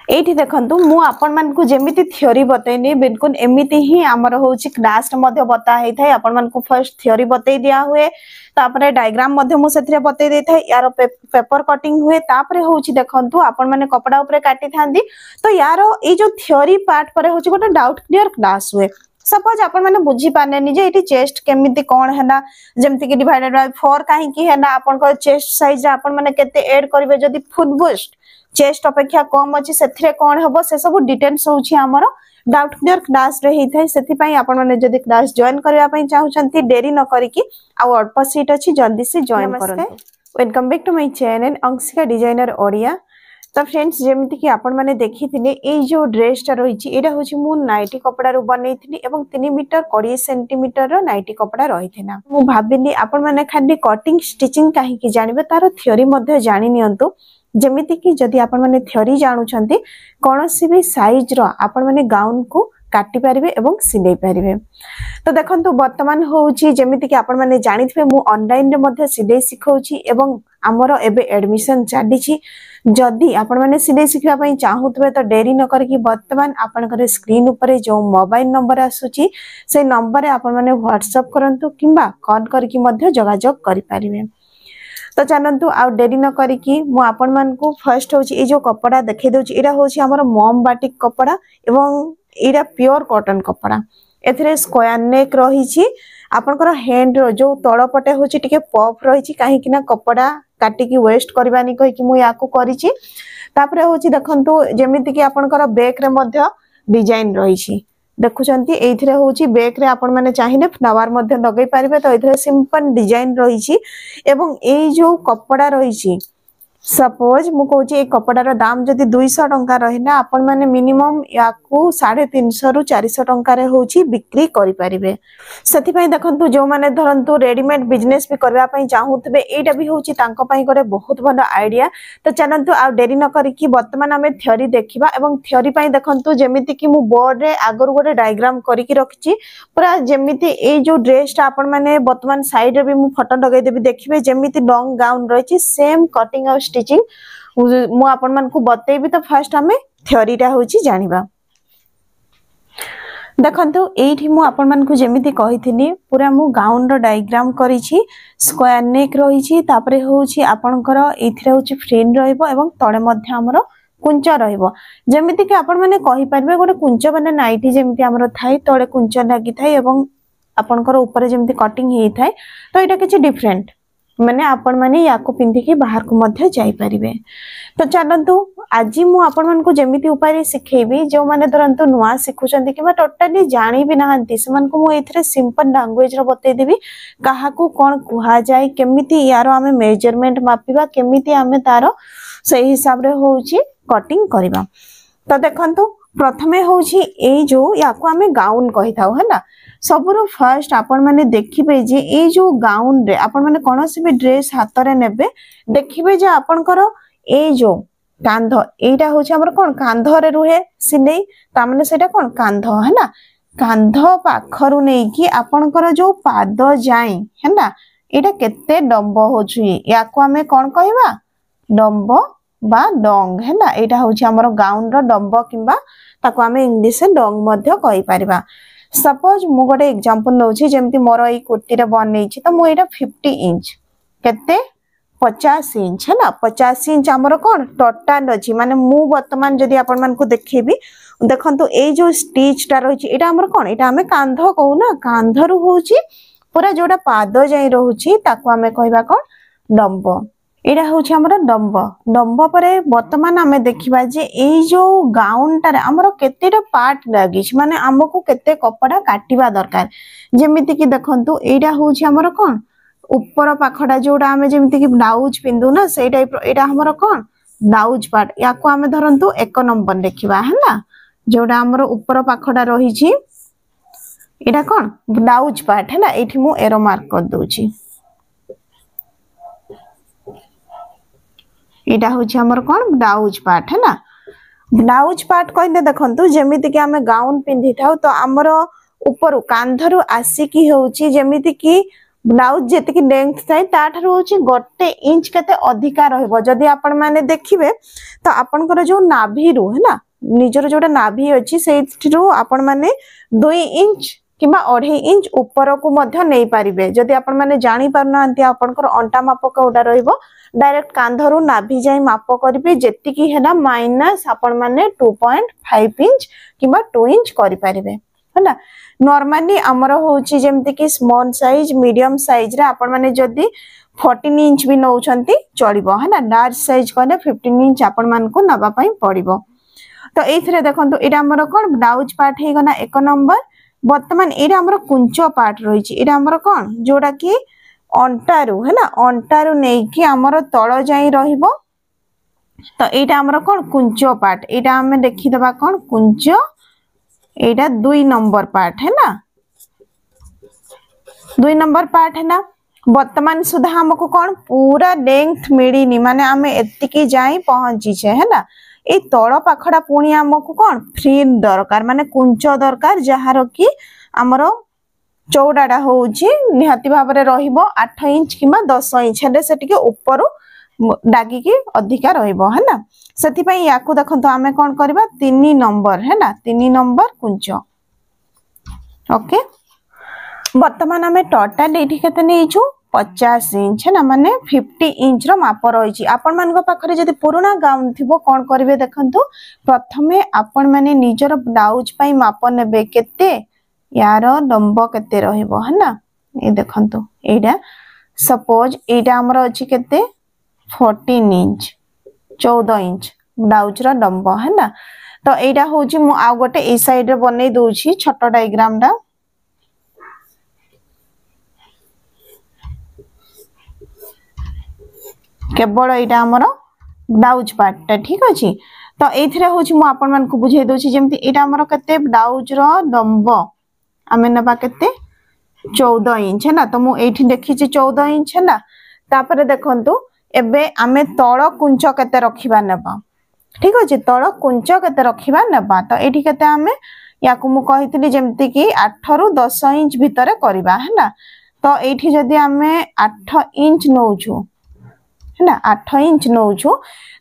एठी देखंतु मु आपण मान को जेमिति थ्योरी बतैनी बिल्कुल एमिति ही हमर होची क्लास मध्ये बता हेइ थाय आपण मान को फर्स्ट थ्योरी बतै दिया हुए तापरे डायग्राम मध्ये मु सेथरे बतै दे थाय यार पेपर कटिंग हुए तापरे होची देखंतु आपण माने कपड़ा ऊपर काटी थांदी तो यार ए जो थ्योरी पार्ट परे होची गोटे डाउट क्लियर क्लास हुए सपोज आपण माने बुझी पाने जे एटी चेस्ट केमिति कोन हैना जेमति कि डिवाइडेड बाय 4 काहे कि हैना आपण को चेस्ट साइज आपण माने केते ऐड करिवे जदी फुल बूस्ट चेस्ट अपेक्षा कम अछि सेथरे कोन हबो से सब डिटेल्स होछि हमर डाउट क्लियर क्लास रे हेइ थाय सेति पई आपण माने जदी क्लास जॉइन करबा पई चाहू छंती देरी न करी कि आ अल्प सीट अछि जल्दी से जॉइन करंतु welcome back to my channel Anshika designer Odia तो फ्रेंड्स जेमिति कि आपण माने देखिथिले ए जो ड्रेसटा रहिछि एटा होछि मु नाइटी कपड़ा रो बनैथिली एवं 3 मीटर 20 सेंटीमीटर रो नाइटी कपड़ा रहिथिना मु भाबिली आपण माने खाली कटिंग स्टिचिंग काहे कि जानिबे तारो थ्योरी मध्ये जानि नियंतु जेमिति कि जदि आपण माने थ्योरी जानु छंती कोनोसी भी साइज रो आपण माने गाउन को काटी परिबे एवं सिलाई परिबे तो देखंतु वर्तमान होउची जेमिति कि आपण माने जानिथिबे मु ऑनलाइन रे मध्ये सिलाई सिखौची एवं हमर एबे एडमिशन चाडिछि जदि आपण माने सिलाई सिखबा पई चाहुतबे तो देरी न करकी वर्तमान आपण करे स्क्रीन ऊपर जो मोबाइल नंबर आसुची से नंबर रे आपण माने व्हाट्सएप करंतु किबा कॉल करकी मध्ये जोगाजोग करि परिबे तो चलंतु आ देरी न करकी मु आपण मान को फर्स्ट होची ए जो कपड़ा देखै दोची एरा होची हमर मॉम बाटिक कपड़ा एवं एरा प्योर कॉटन कपड़ा एथरे स्क्वायर नेक रहिछि आपनकर हैंड रो जो तळ पटे होची टिके पफ रहिछि काहे कि ना कपड़ा काटी की वेस्ट करबानी कहि कि मु याको करिछि तापरे होची देखंतु जेमिति कि आपनकर बैक रे मध्ये डिजाइन रहिछि देखुचंती एथिरे होची बैक रे आपण माने चाहिने फ्लावर मध्ये लगै पारिबे तो एथिरे सिंपल डिजाइन रहिछि एवं ए जो कपड़ा रहिछि सपोज मु कहूची ए कपड़ार दाम जदि 200 टंका रहिना आपण माने मिनिमम याकू 350 रु 400 टंका रे होची बिक्री करि परिबे सेति पई देखंतु जो माने धरंतु रेडीमेड बिजनेस भी करबा पई चाहूतबे एटा भी होची तांको पई करे बहुत भलो आईडिया तो चलंतु आ देरी न करी कि वर्तमान हमें थ्योरी देखिबा एवं थ्योरी पई देखंतु जेमिति कि मु बोर्ड रे आगर गोटे डायग्राम करी कि रखछि पूरा जेमिति ए जो ड्रेसटा आपण माने वर्तमान साइड रे भी मु फोटो लगाई देबी देखिबे जेमिति लॉन्ग गाउन रहिछि सेम कटिंग और स्टिचिंग मु आपण मान को बतेबी तो फर्स्ट हमें थ्योरीटा होची जानिबा देखंतु एठी मु आपण मान को जेमिति कहिथिनी पूरा मु गाउन रो डायग्राम करिछि स्क्वायर नेक रहिछि तापरे होची आपनकर एथिरे होची फ्रेम रहइबो एवं तळे मध्ये हमरो कुंच रहइबो जेमिति कि आपण माने कहि परबे गोटे कुंच माने नाइटी जेमिति हमरो थाई तळे कुंच लागि थाई एवं आपनकर ऊपर जेमिति कटिंग हेइ थाई तो एटा किछि डिफरेंट माने आपण माने याको पिंधी के बाहर को मध्ये जाई परिबे तो चलंतु आज मु आपण मान को जेमिति उपाय सिखेबी जो माने धरंतु नुवा सिखुचंती किबा टोटली जानि भी नाहंती समान को मु एथरे सिंपल लैंग्वेज रो बतै देबी काहा को कोन कुहा जाय केमिति यारो हमें मेजरमेंट मापिबा केमिति हमें तारो सही हिसाब रे होउची कटिंग करबा तो देखंतु प्रथमे होउची ए जो याको हमें गाउन कहि थाउ हैला सबरो फर्स्ट आपण माने देखिबे जे ए जो गाउन रे आपण माने कोनोसी भी ड्रेस हाथ रे नेबे देखिबे जे आपनकर ए जो कांध एटा होची हमर कोन कांध रे रुहे सिनै ता माने सेटा कोन कांध हैना कांध पाखरु नै कि आपनकर जो पाद जाय हैना एटा केते डंब होची याको हमें कोन कहबा डंब बा डंग हैना एटा होची हमर गाउन रो डंब किबा ताको हमें इंग्लिश से डंग मध्ये कहि परिबा सपोज मु गोटे एग्जांपल नउछि जेमति मोर ए कुर्ती रे बननै छि तो मु एटा 50 इंच केते 50 इंच है ना 50 इंच हमर कोन टोटल अछि माने मु वर्तमान जदि आपण मान को देखिबी देखंतु ए जो स्टिच टा रहिछि एटा हमर कोन एटा हमें कांध कहू ना कांध रु होछि पूरा जोडा पाद जाई रहुछि ताको हमें कहबा कोन डंब एटा होछि हमर डंब डंब परे वर्तमान हमें देखिबा जे ए जो गाउन टा हमर केतेटा पार्ट लागिछ माने हमको केते कपड़ा काटिबा दरकार जेमिति कि देखंतु एटा होछि हमर कोन ऊपर पाखडा जोडा हमें जेमिति कि ब्लाउज पिंदु ना सेई टाइप एटा हमर कोन ब्लाउज पार्ट याको हमें धरंतु 1 नंबर देखिबा हैला जोडा हमर ऊपर पाखडा रहिछि एटा कोन ब्लाउज पार्ट हैला एठी मु एरो मार्क कर दोछि एटा होछि हमर कोन ब्लाउज पार्ट है ना ब्लाउज पार्ट कहले देखंतु जेमिति कि हमें गाउन पिंधि थाउ तो हमर ऊपर कांधरु आसी की होछि जेमिति कि ब्लाउज जेतिकी लेंथ थाए ताठारु होची गोटे इंच केते अधिका रहइबो जदी आपण माने देखिबे तो आपनकर जो नाभि रु है ना निजर जोटा नाभि अछि सेठिरु आपण माने 2 इंच किबा 2.5 इंच ऊपर को मध्य नै पारिबे जदी आपण माने जानि पारनांती आपनकर अंटा माप कोडा रहइबो डायरेक्ट कांधरु नाभि जाई माप करिबे जेतिकी हेला माइनस आपण माने 2.5 इंच किबा 2 इंच करि पारिबे है ना नॉर्मली हमर होची जेमति कि स्मॉल साइज मीडियम साइज रे आपण माने जदी 14 इंच भी नौछंती चलिबो है ना लार्ज साइज कोने 15 इंच आपण मान को नबा पई पड़िबो तो एथिरे देखंतु एटा हमर कोन ब्लाउज पार्ट हे गना एक नंबर वर्तमान एटा हमर कुंचो पार्ट रहिछि एटा हमर कोन जोडा कि अंटारु है ना अंटारु नै कि हमर तळ जाई रहिबो तो एटा हमर कोन कुंचो पार्ट एटा हमें देखि दबा कोन कुंचो एटा 2 नंबर पार्ट है ना 2 नंबर पार्ट है ना वर्तमान सुधा हमको कोन पूरा लेंथ मिलिनी माने हमें एतिकी जाई पहुंची छे है ना ए तळ पाखडा पुणी हमको कोन फ्रीन दरकार माने कुंचो दरकार जहार की हमरो चौडाडा होउची निहाती भाबरे रहिबो 8 इंच किबा 10 इंच हेले सेटिके ऊपर डागी की अधिका रहिबो है ना सेति पई याकू देखंतो हमें कोन करबा 3 नंबर है ना 3 नंबर कुंचो ओके वर्तमान हमें टोटल एठी केते नेइछु 50 इंच है ना माने 50 इंच रो माप रहिछि आपण मानक पाखरे जदी पुराना गाउन थिबो कोन करबे देखंतो प्रथमे आपण माने निजर ब्लाउज पई माप नेबे केते यार लंब केते रहिबो है ना ए देखंतो एडा सपोज एडा हमर अछि केते 14 इंच 14 इंच ब्लाउज रो लंब है ना तो एडा होची मु आ गोटे ए साइड रे बनै दोछि छोटो डायग्राम डा केवल एटा हमर ब्लाउज पार्ट टा ठीक अछि तो एथिरे होछि मु आपन मान को बुझै दोछि जेमति एटा हमर कते ब्लाउज रो लंब आमे नबा केते 14 इंच है ना तो मु एठी देखि छि 14 इंच है ना तापरे देखंतु एबे आमे तळ कुंच केते रखिबा नबा ठीक अछि तळ कुंच केते रखिबा नबा तो एठी केते आमे याकु मु कहितली जेमति कि 8 रु 10 इंच भितरे करबा है ना तो एठी जदी आमे 8 इंच नौछु है ना 8 इंच नौछु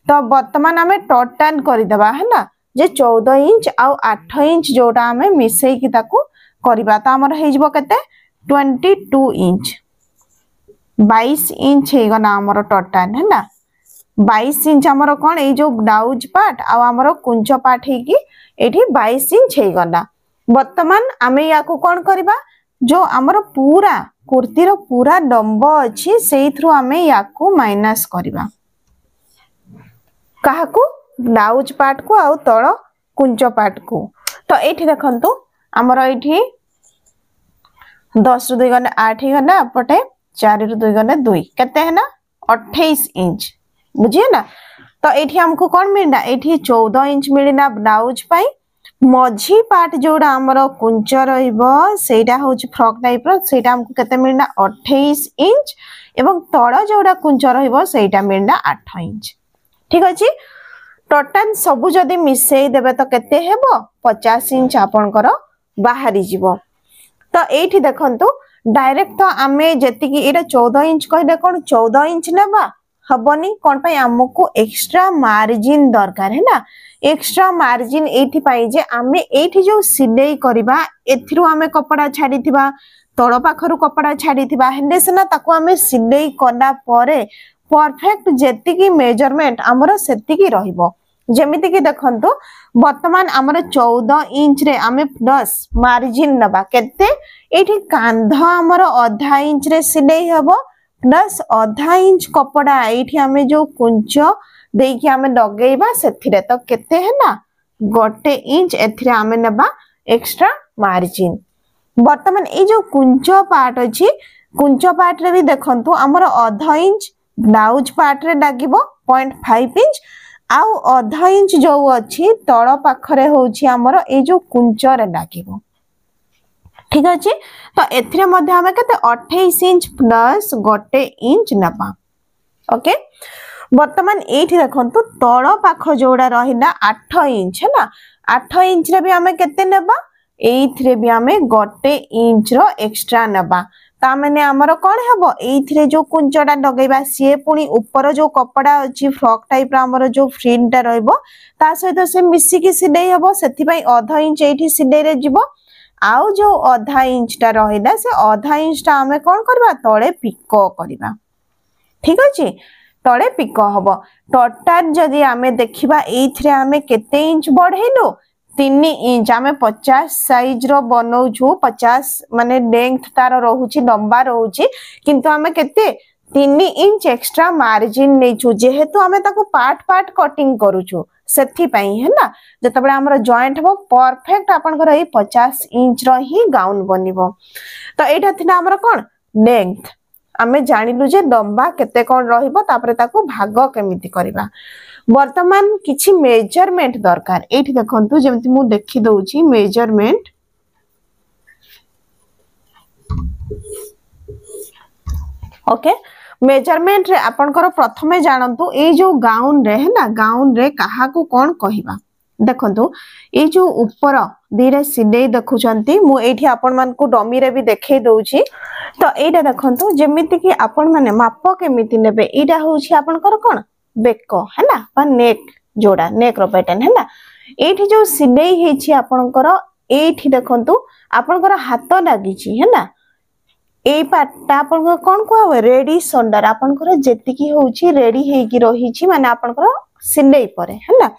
तो वर्तमान आमे टोटल करि देबा है ना जे 14 इंच आ 8 इंच जोटा आमे मिसै कि ताकू करबा तो हमर हे जबो केते 22 इंच 22 इंच हे गना हमर टोटल है ना 22 इंच हमर कोन ए जो ब्लाउज पार्ट आ हमर कुंच पार्ट हे कि एठी 22 इंच हे गना वर्तमान आमे याकू कोन करबा जो हमर पूरा कुर्ती रो पूरा लंब अछि सेई थ्रू आमे याकू माइनस करबा काहाकू ब्लाउज पार्ट को आ तळ कुंच पार्ट को तो एठी देखंतु हमर एठी 10 रु 2 गने 8 ही गना पटे 4 रु 2 गने 2 केते है ना 28 इंच बुझिए ना तो एठी हमको कोन मिलना एठी 14 इंच मिलिना ब्लाउज पाई मझी पार्ट जोड़ा हमर कुंच रहइबो सेटा होची फ्रॉक टाइप रो सेटा हमको केते मिलना 28 इंच एवं तळ जोड़ा कुंच रहइबो सेटा मिलना 8 इंच ठीक अछि टोटल सब जदी मिसई देबे तो केते हेबो 50 इंच आपनकर बाहरी जीवो तो एठी देखंतु डायरेक्ट तो आमे जेति कि एटा 14 इंच कहले कोन 14 इंच नेबा हबनी कोन पई हमको एक्स्ट्रा मार्जिन दरकार है ना एक्स्ट्रा मार्जिन एठी पाई जे आमे एठी जो सिलाई करबा एथिरु आमे कपड़ा छाडीथिबा तळ पाखरु कपड़ा छाडीथिबा हेले सेना ताको आमे सिलाई कला परे परफेक्ट जेति कि मेजरमेंट हमरो सेति कि रहिबो जेमिति कि देखंतु वर्तमान हमरो 14 इंच रे आमे प्लस मार्जिन नबा केते एठी कांध हमरो आधा इंच रे सिलाई हबो प्लस आधा इंच कपड़ा एठी आमे जो कुंच देकी आमे लगेइबा सेथिरे तो केते है ना गोटे इंच एथिरे आमे नबा एक्स्ट्रा मार्जिन वर्तमान ए जो कुंच पार्ट अछि कुंच पार्ट रे भी देखंतु हमरो आधा इंच ब्लाउज पार्ट रे लागिबो 0.5 इंच आउ आधा इंच जो अछि तळ पाखरे होछि हमरो ए जो कुंच रे लागिबो ठीक अछि तो एथिरे मध्ये हम केते 28 इंच प्लस गोटे इंच नबा ओके वर्तमान एठी देखंतु तळ पाख जोडा रहिला 8 इंच है ना 8 इंच रे भी हम केते नबा एथिरे भी हम गोटे इंच रो एक्स्ट्रा नबा ता माने हमर कोन हबो एइथिरे जो कुंचडा लगेबा सी पुनी ऊपर जो कपड़ा अछि फ्रॉक टाइप रा हमर जो फ्रिन टा रहइबो ता सहित से मिसी की सिलाई हबो सेति पई आधा इंच एठी सिलाई रे जिवो आउ जो आधा इंच टा रहिला से आधा इंच टा हमें कोन करबा तळे पिको करबा ठीक अछि तळे पिको हबो टोटल जदी हमें देखिबा एइथिरे हमें केते इंच बढ़ेलो 3 इंच आमे 50 साइज रो बनौछु 50 माने लेंथ तार रहउची लंबा रहउची किंतु हमें केते 3 इंच एक्स्ट्रा मार्जिन नेछु जेहेतु हमें ताको पार्ट पार्ट कटिंग करूछु सेथि पई हैना जतबे हमर जॉइंट हो परफेक्ट आपन कर 50 इंच रो ही गाउन बनिबो तो एटा थिना हमर कोन लेंथ आमे जानिलु जे लंबा केते कोन रहिबो तापरे ताको भाग केमिति करबा वर्तमान किछि मेजरमेंट दरकार एठी देखंतु जेमति मु देखि दउची मेजरमेंट ओके मेजरमेंट रे आपनकर प्रथमे जानंतु ए जो गाउन रे है ना गाउन रे कहा को कोन कहिबा देखंतु ए जो ऊपर धीरे सिलाई देखुचंती मु एठी आपन मान को डमी रे भी देखै दउची तो एटा देखंतु जेमिति कि आपन माने माप केमिति नेबे एटा होउची आपनकर कोन बेको हैला बा नेक जोड़ा नेक रो पैटर्न हैला एठी जो सिलाई हेछि आपनकर एठी देखंतु आपनकर हाथ लागी छि हैला ए पार्टटा आपनकर कोन को रेडी शोल्डर आपनकर जेति की होउछि रेडी हेइ की रही छि माने आपनकर सिलाई परे हैला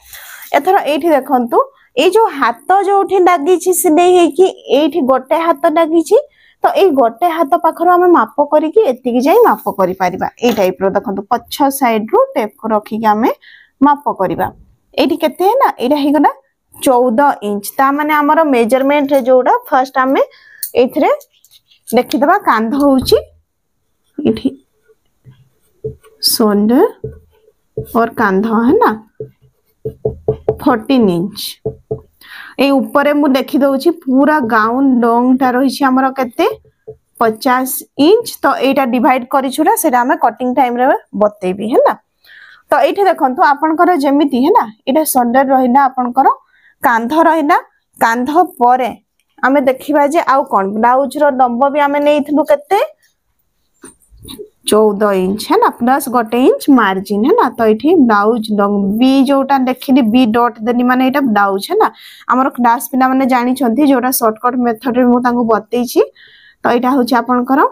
एथरा एठी देखंतु ए जो हाथ जोठी लागी छि सिलाई हेइ की एठी गोटे हाथ लागी छि तो ए गोटे हाथ पाखरो हम माप करी की एति की जाई माप करि परिबा ए टाइप रो देखंतु पछ साइड रो टेप को रखी के हमें माप करिबा एठी केते है ना एटा हे गला 14 इंच ता माने हमर मेजरमेंट रे जोडा फर्स्ट हमें एथरे देखि दबा कांध होउची एठी शोल्डर और कांध है ना 14 इंच ए ऊपर मु देखि दउची पूरा गाउन लॉन्ग टा रही हमर केते 50 इंच तो एटा डिवाइड करि छुरा सेटा हमें कटिंग टाइम रे बतेबी है ना तो एठी देखंतु आपनकर जेमिति है ना एटा शोल्डर रहिना आपनकर कांध रहिना कांध परे हमें देखिबा जे आउ कोन ब्लाउज रो लंब भी हमें नेइथलु केते 14 इंच है ना प्लस गोटे इंच मार्जिन है ना तो एठी ब्लाउज लॉन्ग बी जोटा देखिली बी डॉट देनी माने एटा ब्लाउज है ना हमर क्लास पिना माने जानि छंती जोटा शॉर्टकट मेथड रे मु तांगु बतेई छी तो एटा होची आपनकर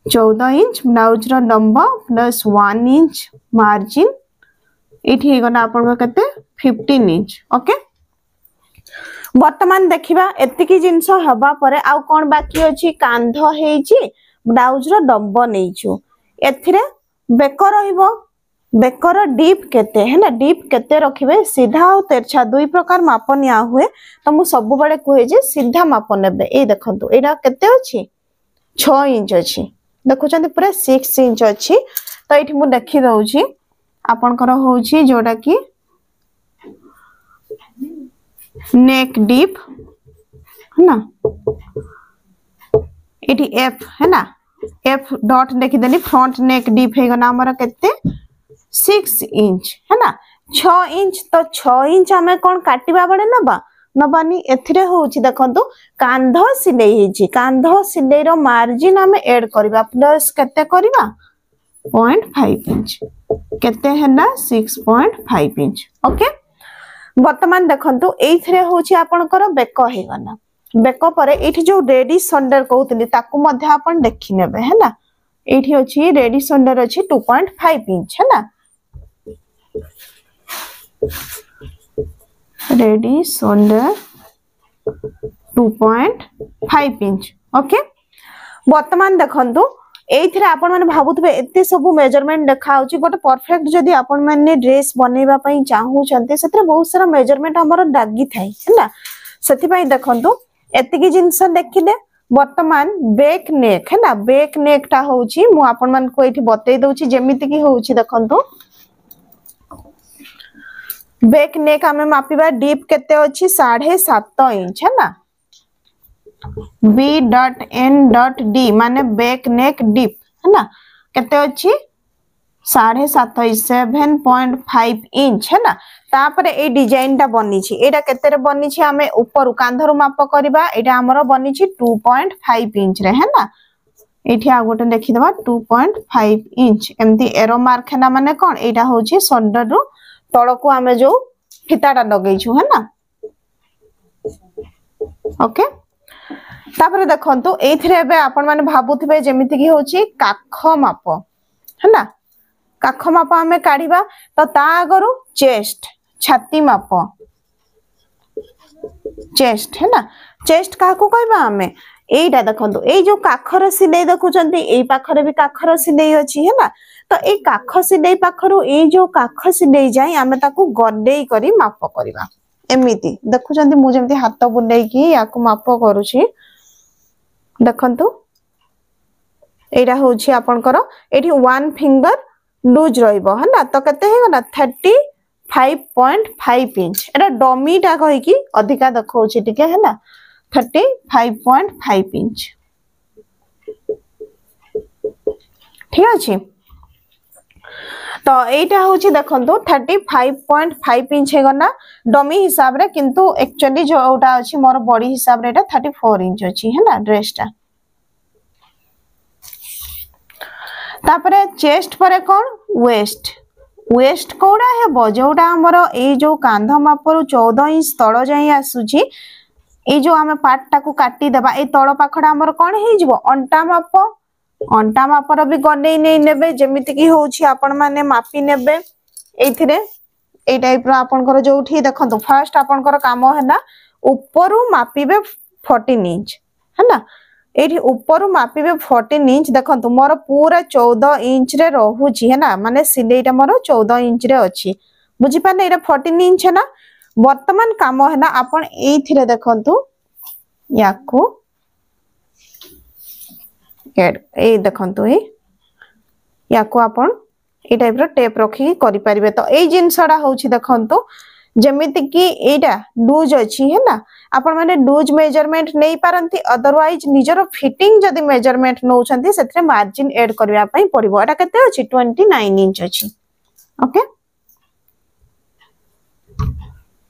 14 इंच ब्लाउज रो लंब प्लस 1 इंच मार्जिन एठी हे गना आपन केते 15 इंच ओके वर्तमान देखिबा एतिकी जिंस हबा परे आउ कोन बाकी अछि कांध हेची ब्लाउज रो लंब नेइछु एथिरे बेको रहिबो बेकर डीप केते है ना डीप केते रखिबे सीधा और तिरछा दुई प्रकार माप निया हुए तो मु सब बळे कहे जे सीधा माप नेबे ए देखंतु एडा केते अछि 6 इंच अछि देखुचंती पूरा 6 इंच अछि तो एठी मु देखि दउची आपन कर होउची जोडा की नेक डीप है ना एठी एफ है ना एफ डॉट देखि देली फ्रंट नेक डीप हे गना हमर केते 6 इंच है ना 6 इंच तो 6 इंच हमें कौन काटिबा बड़े नबा नबानी एथिरे होउची देखंतु कांध सिलाई हेची कांध सिलाई रो मार्जिन हमें ऐड करबा प्लस केते करबा 0.5 इंच केते है ना 6.5 इंच ओके वर्तमान देखंतु एथिरे होउची आपनकर बेक हे गना बेक परे एठी जो रेडी शोल्डर कहउतली ताकू मध्ये आपन देखि नेबे है ना एठी अछि रेडी शोल्डर अछि 2.5 इंच है ना रेडी शोल्डर 2.5 इंच ओके वर्तमान देखंतु एथिरे आपन माने भाबुतबे एते सब मेजरमेंट देखा होची गोटे परफेक्ट जदी आपन माने ड्रेस बनेबा पई चाहू छनते सेतरे बहुत सारा मेजरमेंट हमर डागी थाई है ना सेति पई देखंतु एतिकी जिंस देखिले वर्तमान बैक नेक है ना बैक नेक ता होची मु आपन मान को एठी बतई दउची जेमिति की होची देखंतु बैक नेक हमें मापिबा डीप केते अछि 7.5 इंच है ना B.N.D माने बैक नेक डीप है ना केते अछि 7.5 7.5 इंच है ना तापरे ए डिजाइन ता बनी छी एटा केते रे बनी छी हमें ऊपर कांधरो माप करबा एटा हमरो बनी छी 2.5 इंच रे है ना एठी आ गोटे लिखि दबा 2.5 इंच एमती एरो मार्क है ना माने कोन एटा होची शोल्डर रो तळ को हमें जो फिताटा लगै छु है ना ओके तापर देखंतु एथिरे बे आपण माने भाबुथिबे जेमिति की होची काख माप है ना काख माप हमें काढिबा तो ता आगरु चेस्ट छाती माप चेस्ट है ना चेस्ट का को कहबा हमें एटा देखंतु ए जो काखर सिलाई देखुचंती ए पाखरे भी काखर सिलाई अछि है ना तो ए काख सिलाई पाखरु ए जो काख सिलाई जाई हमें ताकू गड्डेई करी माप करबा एमिति देखुचंती मु जेमति हाथ बुलेई की याकू माप करूची देखंतु एटा होची आपनकर एठी 1 फिंगर लूज रहिबो है ना तो कते हे ना 35.5 इंच एटा डमी टा कहि की अधिका देखौची टिके है ना 35.5 इंच ठीक अछि तो एटा होची देखंतु 35.5 इंच हे गना डमी हिसाब रे किंतु एक्चुअली जोटा अछि मोर बॉडी हिसाब रे एटा 34 इंच अछि है ना ड्रेस टा तापरे चेस्ट परे कोन वेस्ट वेस्ट कोडा हेबो जोटा हमरो ए जो कांध मापरु 14 इंच तळ जाई आसुची ए जो हमें पार्ट टाकू काटी देबा ए तळ पाखडा हमरो कोन हे जिवो अंटा मापर भी गने नै नेबे जेमिति की होउची आपण माने मापी नेबे एथिरे ए टाइप रो आपनकर जोठी देखंतु फर्स्ट आपनकर काम हैना ऊपरु मापीबे 14 इंच है ना एठी ऊपरु मापीबे 14 इंच देखंतु मोर पूरा 14 इंच रे रहूची है ना माने सिलेइटा मोर 14 इंच रे अछि बुझी पाने एटा 14 इंच है ना वर्तमान काम है ना आपण एथिरे देखंतु याकू एड ए देखंतु ए याकू आपण ए टाइप रो टेप रखी करि परिबे तो ए जिंसडा होची देखंतु जेमिति की एटा लूज अछि है ना आपण माने लूज मेजरमेंट नै पारंती अदरवाइज निजरो फिटिंग जदी मेजरमेंट नौछंती सेथरे मार्जिन ऐड करबा पई पड़िबो एटा केते अछि 29 इंच अछि ओके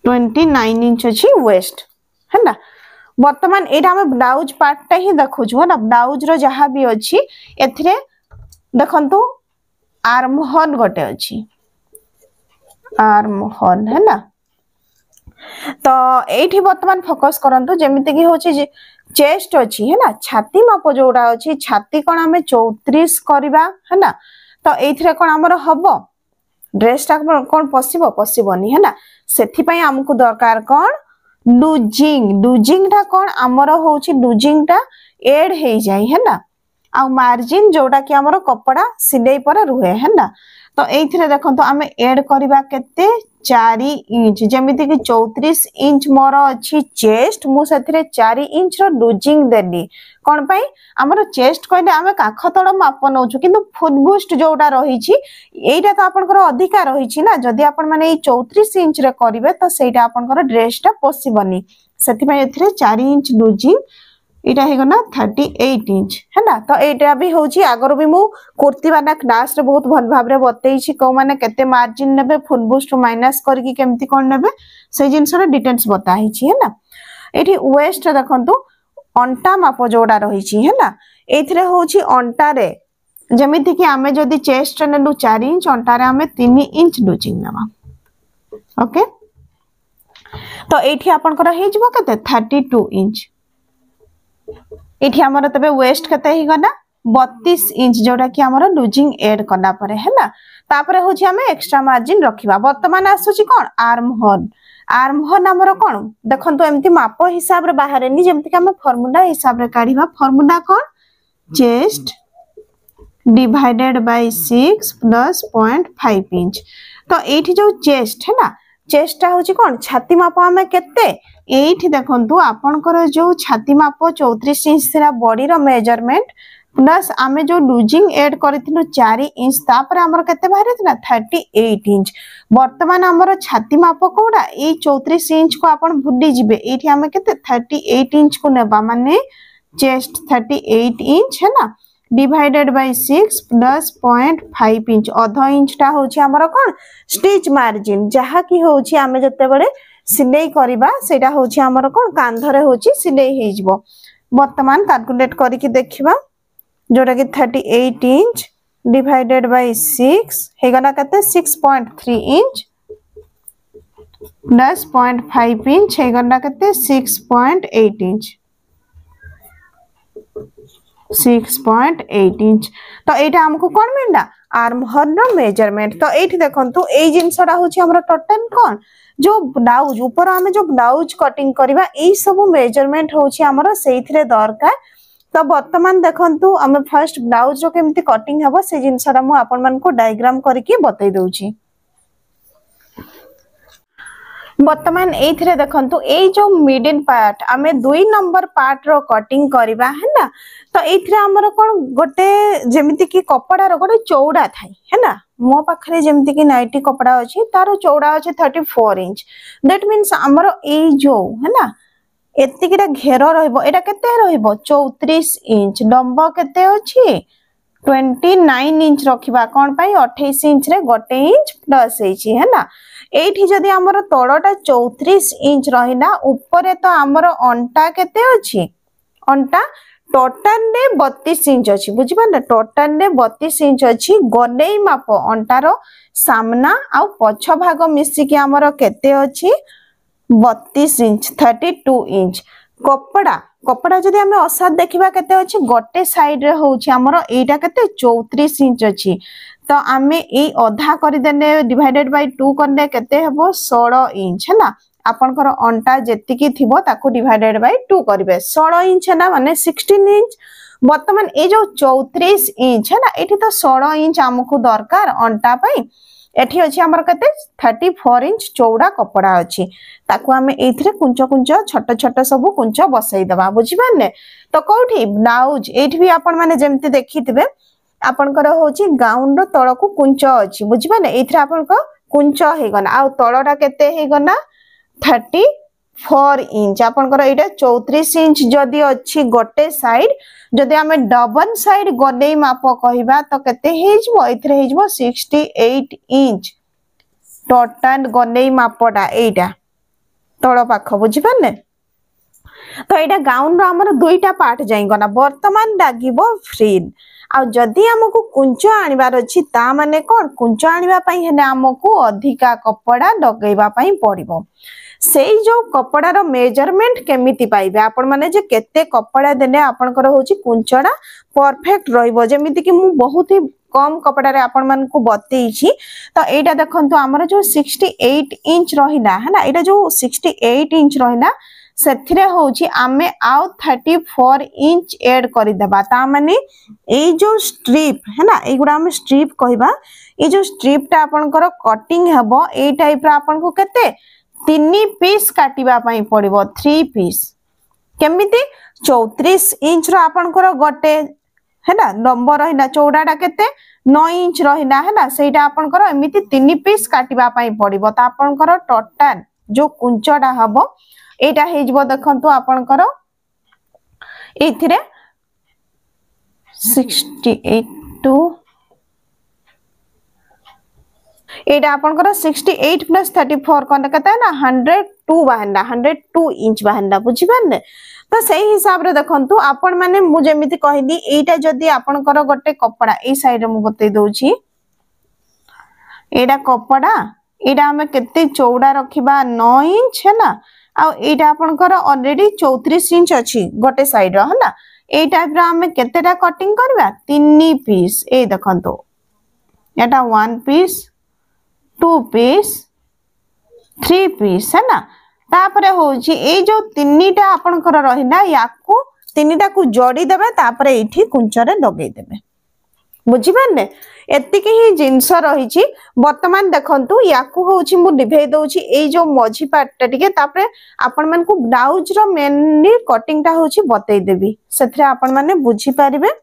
29 इंच अछि वेस्ट है ना वर्तमान एटा हम ब्लाउज पार्ट टा ही देखुछु ना ब्लाउज रो जहा भी अछि एथरे देखंतु आर्म होल गोटे अछि आर्म होल है ना तो एठी वर्तमान फोकस करंतु जेमिति की होची जे चेस्ट अछि है ना छाती माप जोडा अछि छाती कोन हमें 34 करबा है ना तो एथिरे कोन हमर हबो ड्रेस टा कोन पसिबोनी है ना सेथि पई हमकु दरकार कोन लूजिंग टा कोन हमर होची लूजिंग टा ऐड हे जाई है ना आ मार्जिन जोडा कि हमर कपड़ा सिलाई पर रुहे है ना तो एथिरे देखंतु हमें ऐड करबा केते 4 इंच जेमिति कि 34 इंच मोर अछि चेस्ट मु सेथिरे 4 इंच रो लूजिंग देली कोन पई हमर चेस्ट कहले हमें काख तळ माप नउछु किंतु फुल बूस्ट जोडा रही छी एटा तो आपनकर अधिकार रही छी ना जदी आपन माने 34 इंच रे करिवे तो सेटा आपनकर ड्रेस टा पसिबनी सेति पई एथिरे 4 इंच लूजिंग इटा हे गना 38 इंच है ना तो एटा भी होची आगर भी मु कुर्ती वाला क्लास रे बहुत भल भाव रे बतई छी को माने केते मार्जिन नेबे फुल बूस्ट माइनस करके केमती कोन नेबे से जिंस रे डिटेल्स बताई छी है ना एठी वेस्ट देखंतु अंटा माप जोडा रही छी है ना एथिरे होची अंटा रे जेमिति कि हमें जदी चेस्ट नेलु 4 इंच अंटा रे हमें 3 इंच लूजिंग नेबा ओके तो एठी आपन कर हे जबो केते 32 इंच एठी हमर तबे वेस्ट कते ही गना 32 इंच जोडा कि हमर लूजिंग ऐड करना परे है ना तापरे होची हमें एक्स्ट्रा मार्जिन रखिबा वर्तमान आसुची कोन आर्म होल हमर कोन देखंतु एम्ति माप हिसाब रे बाहर नि जेम्ति कि हम फार्मूला हिसाब रे काढिबा फार्मूला कोन chest divided by 6 plus 0.5 inch तो एठी जो चेस्ट है ना चेस्ट टा होची कोन छाती माप हमें केते एठी देखंतु आपनकर जो छाती माप 34 इंच थिला बॉडी रो मेजरमेंट प्लस आमे जो लूजिंग ऐड करथिलु 4 इंच तापर हमर केते बाहर थिला 38 इंच वर्तमान हमर छाती माप कोडा ए 34 इंच को आपण भुली जिबे एठी हमें केते 38 इंच को नेबा माने चेस्ट 38 इंच है ना डिवाइडेड बाय 6 प्लस 0.5 इंच आधा इंच टा होची हमर कोन स्टिच मार्जिन जहा की होची आमे जते बडे सिलाई करिबा सेटा होची हमर कोन कांधरे होची सिलाई हे जिवो वर्तमान कैलकुलेट करी कि देखिबा जोटा कि 38 इंच डिवाइडेड बाय 6 हे गला कते 6.3 इंच प्लस 0.5 इंच हे गला कते 6.8 इंच 6.8 इंच। तो एटा हमको कौन मिलला आर्म होल रो मेजरमेंट। तो एठी देखंतु ए जिंसडा होची हमरा टोटल कौन जो ब्लाउज ऊपर आमे जो ब्लाउज कटिंग करबा ए सब मेजरमेंट होची हमरा सेइथरे दरकार। तो वर्तमान देखंतु आमे फर्स्ट ब्लाउज रो केमती कटिंग हबो से जिंसडा मु आपन मन को डायग्राम करके बतै दउची। वर्तमान एथिरे देखंतु ए जो मिडिल पार्ट आमे 2 नंबर पार्ट रो कटिंग करबा है ना। तो एथिरे हमर कोन गोटे जेमिति कि कपड़ा रो गोटे चौड़ा थाई है ना मो पाखरे जेमिति कि नाइटी कपड़ा अछि तारो चौड़ा अछि 34 इंच दैट मींस हमर ए जो है ना एतिकिरा घेर रहइबो एटा केते रहइबो 34 इंच लंबा केते अछि 29 इंच रखिबा कोन पाई 28 इंच रे गोटे इंच प्लस हेची है ना। एठी जदी हमर तळटा 34 इंच रहिना ऊपर तो हमर अंटा केते अछि अंटा टोटल ने 32 इंच अछि बुझि पाले टोटल ने 32 इंच अछि गनेई माप अंटारो सामना आ पछ भाग मिसी के हमर केते अछि 32 इंच 32 इंच। कपड़ा कपड़ा जदी हमें असाद देखिबा केते अछि गोटे साइड रे होछि हमर एटा केते 34 इंच अछि। तो आमे ए अधा करि देने डिवाइडेड बाय 2 करने केते हेबो 16 इंच है ना आपनकर अंटा जेतिकी थिबो ताको डिवाइडेड बाय 2 करिवे 16 इंच है ना माने 16 इंच। वर्तमान ए जो 34 इंच है ना एठी तो 16 इंच हमको दरकार अंटा पई एठी अछि हमर कते 34 इंच चौड़ा कपड़ा अछि ताको हमें एथिरे कुंच कुंच छोट छोट सब कुंच बसई दबा बुझि पाने। तो कोठी ब्लाउज एठी भी आपन माने जेमति देखिथिबे आपनकर होछि गाउन रो तळ को कुंच अछि बुझि पाने एथिरे आपनक कुंच हे गना आ तळटा केते हे गना 34 इंच आपनकर एटा 34 इंच जदी अछि गोटे साइड जदी हमें डबल साइड गनेई माप कहिबा तो केते हेजबो एथिरे हेजबो 68 इंच टोटल गनेई मापटा एटा तळ पाख बुझि पाने। तो एटा गाउन रो हमर दुईटा पार्ट जाई गना वर्तमान लागिबो फ्रिल आ जदी हमकु कुंच आनिबार अछि ता माने कोन कुंच आनिबा पई हेले हमकु अधिका कपड़ा लगेबा पई पड़िबो सेई जो कपड़ा रो मेजरमेंट केमिति पाइबे आपण माने जे केते कपड़ा देले आपनकर होछि कुंचडा परफेक्ट रहिबो जेमिति कि मु बहुत ही कम कपड़ा रे आपण मन को बतेइछि। तो एटा देखंतु हमर जो 68 इंच रहिला है ना एटा जो 68 इंच रहिला सेथिरे होछि आमे आउ 34 इंच ऐड करि देबा ता माने ए जो स्ट्रिप है ना एगुडा हम स्ट्रिप कहिबा ए जो स्ट्रिप ता आपनकर कटिंग हेबो ए टाइप रा आपन को केते 3 पीस काटिबा पई पड़िबो 3 पीस केमिति 34 इंच रो आपनकर गोटे है ना लंबा रहिना चौडाटा केते 9 इंच रहिना है ना सेटा आपनकर एमिति 3 पीस काटिबा पई पड़िबो ता आपनकर टोटल जो कुंचडा हबो एटा हेजबो देखंतु आपनकर एथिरे 68 टू एटा आपनकर 68 प्लस 34 कोन कता है ना 102 बाहनला 102 इंच बाहनला बुझि पाने। तो सही हिसाब रे देखंतु आपण माने मु जेमिति कहली एटा जदी आपनकर गोटे कपड़ा ए साइड रे मु बतै दउची एटा कपड़ा एटा हमें केते चौड़ा रखिबा 9 इंच है ना आ एटा आपनकर ऑलरेडी 34 इंच अछि गोटे साइड रो है ना ए टाइप रा हमें केतेटा कटिंग करबा 3 पीस ए देखंतु एटा 1 पीस 2 पीस 3 पीस है ना तापरे होची ए जो तीनटा आपनकर रहिना याकू तीनटा को जोड़ी देबे तापरे एठी कुंचरे लगेई देबे बुझि पाने एतिकी ही जिंस रहिची। वर्तमान देखंतु याकू होची मु डिभेई दउची ए जो मझी पार्ट टिके तापरे आपन मन को ब्लाउज रो मेनली कटिंग ता होची बतई देबी सेथरे आपन माने बुझी पारिबे।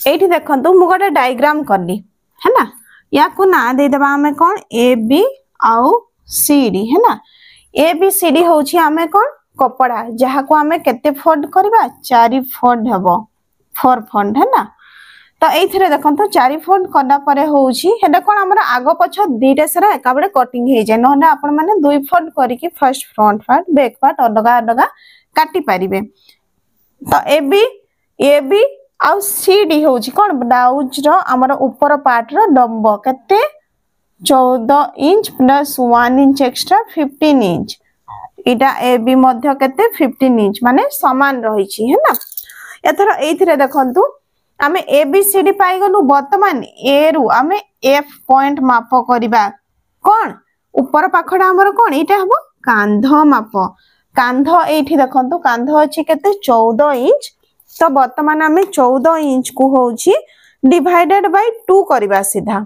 एठी देखंतु मु गोटे डायग्राम करली है ना या को ना दे देबा हमें कोन ए बी आउ सी डी है ना ए बी सी डी होची आमे कोन कपड़ा जहा को आमे केते फोल्ड करबा 4 फोल्ड हेबो 4 फोल्ड है ना तो एथिरे देखंतो 4 फोल्ड करना परे होउची हेडा कोन हमरा आगो पछ दीटा सारा एका बडे कटिंग हे जाय नहले आपण माने 2 फोल्ड करिकि first front part back part अलगा अलगा काटी परिबे तो ए बी आउ सी डी होउची कोन ब्लाउज रो हमर ऊपर पार्ट रो लंब केते 14 inch plus 1 inch extra 15 inch इटा ए बी मध्य केते 15 इंच माने समान रहिची है ना एथरा एथिरे देखंतु आमे ए बी सी डी पाई गलु वर्तमान ए रु आमे एफ पॉइंट माप करिबा कोन ऊपर पाखडा हमर कोन इटा हबो कांध माप कांध एठी देखंतु कांध अछि केते 14 इंच तो वर्तमान आमे 14 इंच को होउची डिवाइडेड बाय 2 करिबा सीधा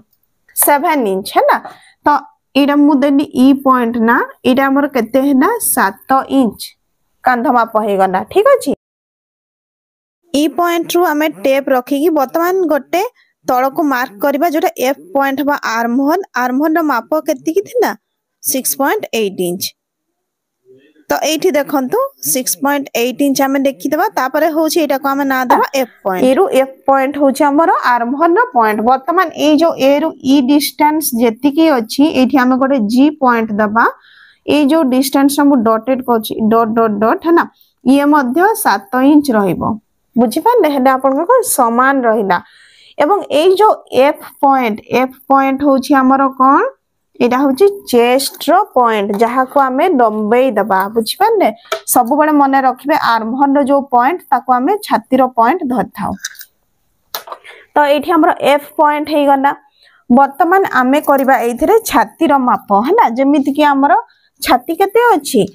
7 इंच है ना तो इडा मु देली ई पॉइंट ना इडा हमर केते है ना 7 इंच कांध माप हे गला ठीक अछि ई पॉइंट रु हमें टेप रखी की वर्तमान गोटे तळ को मार्क करबा जोटा एफ पॉइंट बा आर्म होल रो माप केति की थिला 6.8 इंच तो एठी देखंतु 6.8 इंच हमें देखि देबा तापरे होछि एटा को हमें ना देबा एफ पॉइंट ए रु एफ पॉइंट होछि हमरो आर्म होल रो पॉइंट वर्तमान ए जो ए रु ई डिस्टेंस जेति की अछि एठी हमें गोटे जी पॉइंट दबा ए जो डिस्टेंस हम डॉटेड कोछि डॉट डॉट डॉट है ना ये मध्य 7 इंच रहइबो बुझी पाले हेडा आपन को समान रहिला एवं ए जो एफ पॉइंट होछि हमरो कोन एटा होछि चेस्ट रो पॉइंट जहा को हमें लंबेई दबा बुझी पाले सब बडे मन रखिबे आर्म होल रो जो पॉइंट ताको हमें छाती रो पॉइंट धरथाउ तो एठी हमरो एफ पॉइंट हे गला वर्तमान आमे करबा एथिरे छाती रो माप है ना जेमिति कि हमरो छाती केते अछि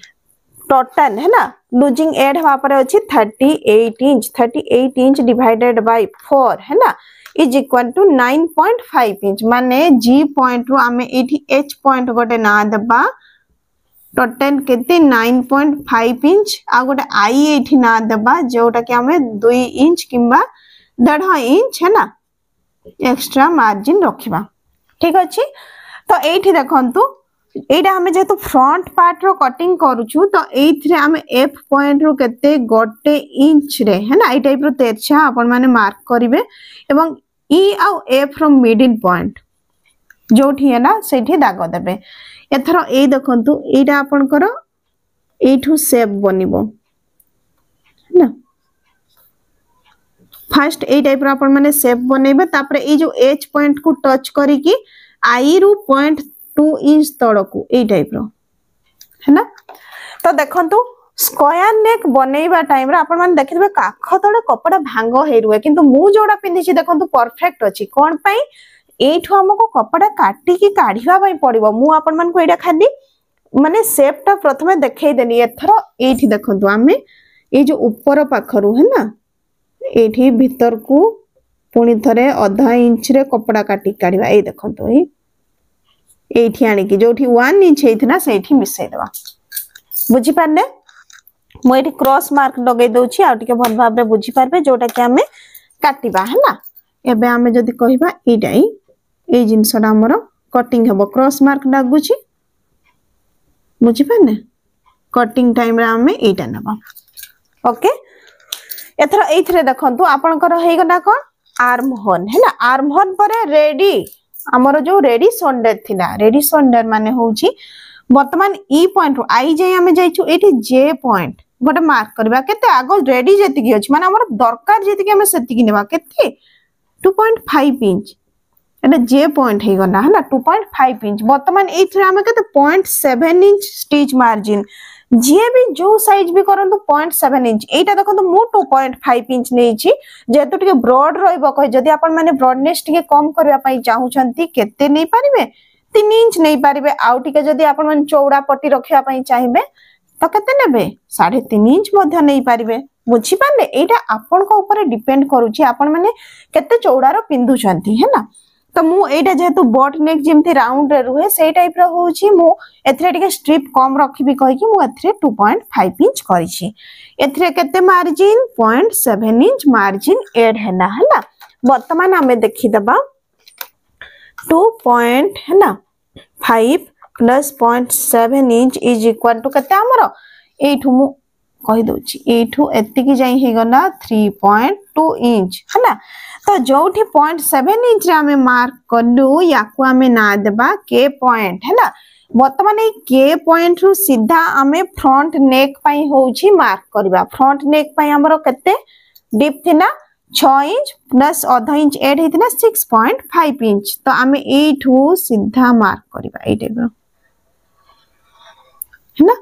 टोटल है ना लूजिंग एड हवा पर अछि 38 इंच डिवाइडेड बाय 4 है ना इज इक्वल टू 9.5 इंच माने जी पॉइंट रु आमे एठी एच पॉइंट गोटे ना दबा टोटल केते 9.5 इंच आ गोटे आई एठी ना दबा जोटा कि आमे 2 इंच किंबा 1.5 इंच है ना एक्स्ट्रा मार्जिन रखिबा ठीक अछि तो एठी देखंतु एटा हमें जेतु फ्रंट पार्ट रो कटिंग करूछु तो एथिरे हमें एफ पॉइंट रो केते गोटे इंच रे है ना ए टाइप रो तेरछा आपण माने मार्क करिवे एवं ई आ एफ रो मिडिल पॉइंट जोठी है ना सेठी दाग देबे एथरो ए देखंतु एटा आपण करो एठू शेप बनिबो है ना फर्स्ट ए टाइप रो आपण माने शेप बनेबे तापर ए जो एच पॉइंट को टच करी की आई रो पॉइंट 2 इंच तळकू ए टाइप रो है ना तो देखंतु स्क्वायर नेक बनेइबा टाइम रे आपण मान देखिबे काख तळे कपड़ा भांग हे रुए किंतु मु जोडा पिंदी छी देखंतु परफेक्ट अछि कोन पई एठु हमको कपड़ा काटी की काढिबा पई पड़िबो मु आपण मान को एडा खाली माने शेप ता प्रथमे देखाई देनी एथरो एठी देखंतु आमे ए जो ऊपर पाखरु है ना एठी भीतर को पुनी थरे आधा इंच रे कपड़ा काटी काढिबा ए देखंतु एठी आनी की जोठी 1 इंच हेथिना सेठी मिसै देबा बुझी पारले मो एठी क्रॉस मार्क लगे दउची आ टिके भल भाबरे बुझी पारबे जोटा कि हमें काटिबा है ना एबे हमें जदी कहिबा एटाई ए जिंसडा हमरो कटिंग हेबो क्रॉस मार्क लागुची बुझी पारने कटिंग टाइम रे हमें एटा नबा ओके एथरा एथरे देखंतु आपनकर हे गना कोन आर्म होल है ना आर्म होल परे रेडी हमरो जो रेडी शोल्डर थिला रेडी शोल्डर माने होउची वर्तमान ई पॉइंट आई जे हमें जाइछु एठी जे पॉइंट गोटे मार्क करबा केते आगो रेडी जेति की अछि माने हमर दरकार जेति की हमें सेति की नेबा केते 2.5 इंच एटा जे पॉइंट हे गना है ना 2.5 इंच वर्तमान एथरे हमें केते 0.7 इंच स्टिच मार्जिन जे भी जो साइज भी करंतु 0.7 इंच एटा देखंतु मु 2.5 इंच नेछि जेतु टिके ब्रॉड रहइबो कहि जदी आपण माने ब्रॉडनेस टिके कम करबा पई चाहू छंती केते नै परिबे 3 इंच नै परिबे आउ टिके जदी आपण माने चौड़ा पट्टी रखिया पई चाहिबे तो केते नेबे 3.5 इंच मध्य नै परिबे बुझी पाले एटा आपण को ऊपर डिपेंड करूची आपण माने केते चौड़ा रो पिंधु छंती है ना तो मु एटा जेतु बॉट नेक जेमथि राउंड रे रुहे सेई टाइप रो होउची मु एथरे टिके स्ट्रिप कम रखिबी कहि कि मु एथरे 2.5 इंच करिछि एथरे केते मार्जिन 0.7 इंच मार्जिन ऐड हैना हला वर्तमान हमें देखि दबा 2 है ना 5 plus 0.7 inch is equal to केते हमरो एठू मु कहि दोची एठू एतिकी जाई हे गना 3.2 इंच हला तो जोठी 0.7 इंच रे हमें मार्क करलु याकू हमें ना देबा के पॉइंट हला वर्तमान ए के पॉइंट रु सीधा हमें फ्रंट नेक पई होउची मार्क करबा फ्रंट नेक पई हमरो केते डीप थिना 6 इंच प्लस आधा इंच ऐड हेतिना 6.5 इंच तो हमें एठू सीधा मार्क करबा ए टाइप रो है ना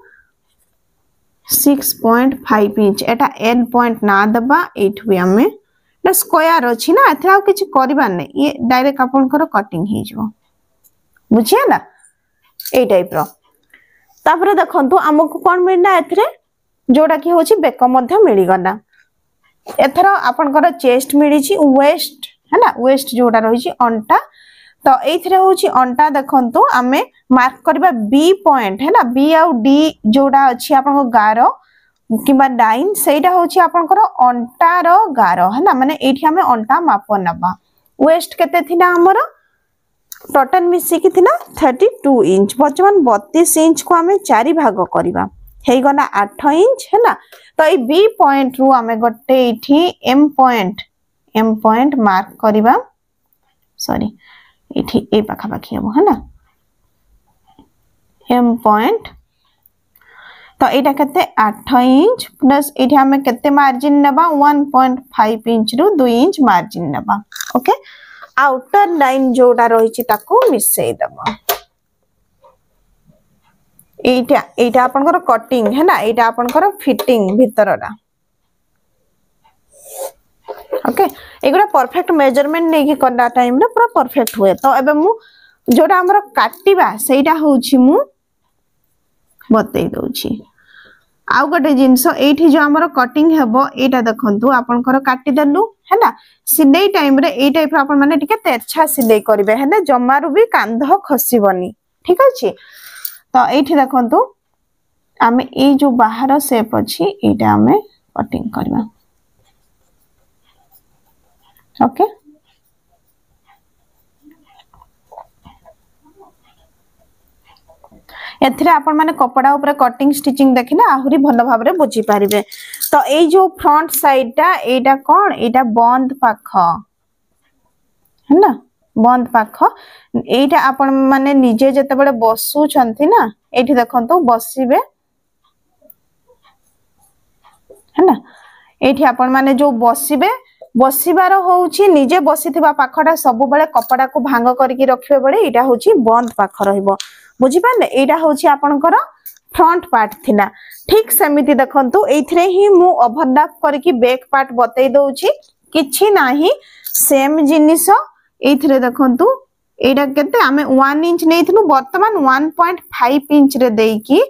6.5 इंच एटा एंड पॉइंट ना दबा एठू हमें ना स्क्वायर अछि ना एथरा किछ करबा नै ये डायरेक्ट आपनकर कटिंग हे जो बुझिया ना ए टाइप रो तापर देखंतु हमकु कोन मिलना एथरे जोडा की होछि बेक मध्ये मिली गना एथरा आपनकर चेस्ट मिली छि वेस्ट है ना वेस्ट जोडा रही छि अंटा तो एथरे होछि अंटा देखंतु हमें मार्क करबा बी पॉइंट है ना बी आ डी जोडा अछि आपन गारो किबा डाइन सेटा होछि आपनकर अंटा रो गारो है ना माने एठी हमें अंटा माप नबा वेस्ट केते थिना हमर टोटल मिसी की थिना 32 इंच बचवन 32 इंच को हमें 4 भाग करबा हे गना 8 इंच है ना तो ए बी पॉइंट रु हमें गटे एठी एम पॉइंट मार्क करबा सॉरी एठी ए पाखा पाखी हो है ना एम पॉइंट तो एटा केते 8 इंच प्लस एठी हमें केते मार्जिन नबा 1.5 इंच रु 2 इंच मार्जिन नबा ओके आउटर लाइन जोडा रही छि ताको मिसई दबा एटा आपनकर कटिंग है ना एटा आपनकर फिटिंग भीतरडा ओके एगुडा परफेक्ट मेजरमेंट नै कि करना टाइम रे पूरा परफेक्ट हुए तो एबे मु जोडा हमर काटिबा सेटा होछि मु बतई दोछि आउ गटे जिंसो एठी जो हमर कटिंग हेबो एटा देखंतु आपनकर काटि दलु है ना सिलाई टाइम रे ए टाइप आपन माने टिके तेरछा सिलाई करिवे है ना जमारु भी कांध खसिबनी ठीक अछि तो एठी देखंतु हमें ए जो बाहर शेप अछि एटा हमें कटिंग करबा ओके एथिरे आपण माने कपड़ा ऊपर कटिंग स्टिचिंग देखिना आहुरी भलो भाबरे बुझी पारिबे तो ए जो फ्रंट साइडटा एटा कोन एटा बंद पाख है ना बंद पाख एटा आपण माने निजे जते बडे बसु छंती ना एठी देखंतु बसिबे है ना एठी आपण माने जो बसिबे बसिबार होउची निजे बसिथिबा पाखटा सब बेले कपड़ा को भांग करके रखिबे बडे एटा होउची बंद पाख रहइबो बुझी पाले एटा होउची आपनकर फ्रंट पार्ट थिला ठीक सेमिति देखंतु एथिरे ही मु ओवरलैप करके बैक पार्ट बतई दोउची किछि नाही सेम जिनिस एथिरे देखंतु एटा केते हमें 1 इंच नेथिनु वर्तमान 1.5 इंच रे देकी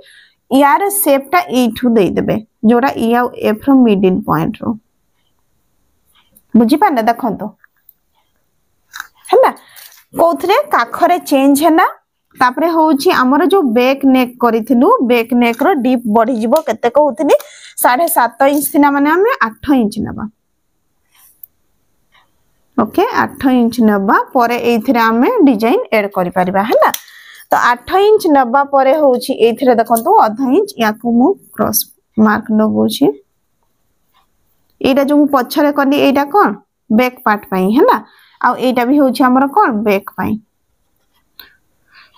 यार शेपटा एठु देई देबे जोडा ई आ ए फ्रॉम मिडिल पॉइंट रो बुझी पाले देखंतु हैला कोथरे काखरे चेंज हैना तापरे होउची हमर जो बैक नेक करिथिलु बैक नेक रो डीप बढ़ी जिवो केते कहउथिनी 7.5 इंच थिना माने हमें 8 इंच नबा ओके 8 इंच नबा परे एथिरे हमें डिजाइन ऐड करि परिबा हैला तो 8 इंच नबा परे होउची एथिरे देखंतु आधा इंच याकू मु क्रॉस मार्क लगोची एटा जो मु पछरे करली एटा कोन बैक पार्ट पई हैला आ एटा भी होउची हमर कोन बैक पई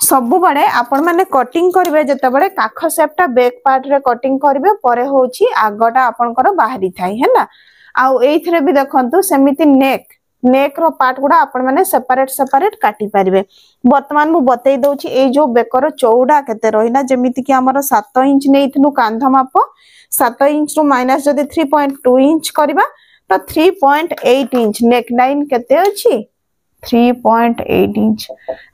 सब बड़े आपण माने कटिंग करबे जते बड़े काख शेपटा बैक पार्ट रे कटिंग करबे परे होची आगटा आपनकर बाहरी थाई हैला आ एथिरे भी देखंतु सेमिति नेक रो पार्ट गुडा आपण माने सेपरेट काटी परिबे वर्तमान मु बतई दोची ए जो बेकर चौड़ा केते रहिना जेमिति कि हमर 7 इंच नेइथनु कांध माप 7 इंच रो माइनस जदि 3.2 इंच करबा तो 3.8 इंच नेक लाइन केते अछि 3.8 इंच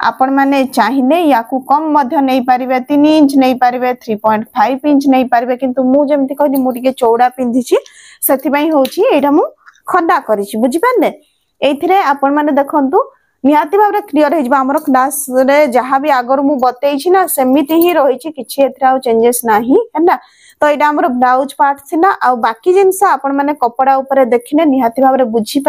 आपण माने चाहिने याकू कम मध्य नै परिबे 3 इंच नै परिबे 3.5 इंच नै परिबे किंतु मु जेमति कहली मु टिके चौड़ा पिंधिछि सेति पई होछि एटा मु खंडा करिछि बुझि पाले एथिरे आपण माने देखंतु निहाती भाबरे क्लियर हे जबा हमर क्लास रे जहां भी आगर मु बतैछि ना सेमिति ही रहिछि किछि एथरा चेंजेस नाही हैना तो एटा हमर ब्लाउज पार्ट थिला आ बाकी जिंस आपण माने कपड़ा ऊपर देखिने निहाती भाबरे बुझि